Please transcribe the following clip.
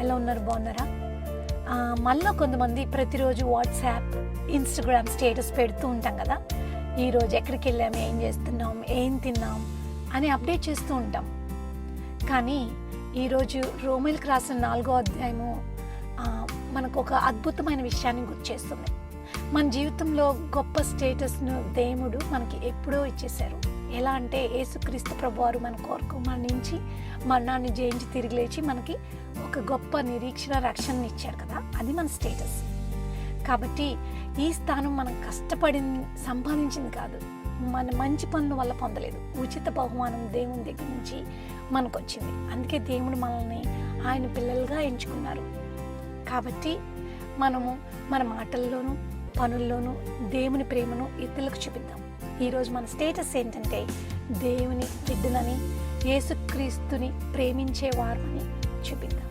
ఎలా ఉన్నారు? బాగున్నారా? మళ్ళీ కొంతమంది ప్రతిరోజు వాట్సాప్, ఇన్స్టాగ్రామ్ స్టేటస్ పెడుతూ ఉంటాం కదా, ఈరోజు ఎక్కడికి వెళ్ళాము, ఏం చేస్తున్నాం, ఏం తిన్నాం అని అప్డేట్ చేస్తూ ఉంటాం. కానీ ఈరోజు రోమీయులకు రాసిన 4వ అధ్యాయము మనకు ఒక అద్భుతమైన విషయాన్ని గుర్తు చేస్తుంది. మన జీవితంలో గొప్ప స్టేటస్ను దేవుడు మనకి ఎప్పుడో ఇచ్చేశారు. ఎలా అంటే యేసుక్రీస్తు ప్రభువారు మన కొరకు మరణించి మరణాన్ని జయించి తిరిగి లేచి మనకి ఒక గొప్ప నిరీక్షణ రక్షణని ఇచ్చారు కదా, అది మన స్టేటస్. కాబట్టి ఈ స్థానం మనం కష్టపడి సంపాదించింది కాదు, మన మంచి పనుల వల్ల పొందలేదు. ఉచిత బహుమానం దేవుని దగ్గర నుంచి మనకు వచ్చింది. అందుకే దేవుడు మనల్ని ఆయన పిల్లలుగా ఎంచుకున్నారు. కాబట్టి మనము మన మాటల్లోనూ పనుల్లోనూ దేవుని ప్రేమను ఇతరులకు చూపిద్దాం. ఈరోజు మన స్టేటస్ ఏంటంటే దేవుని బిడ్డనని, యేసుక్రీస్తుని ప్రేమించేవారు అని చూపిద్దాం.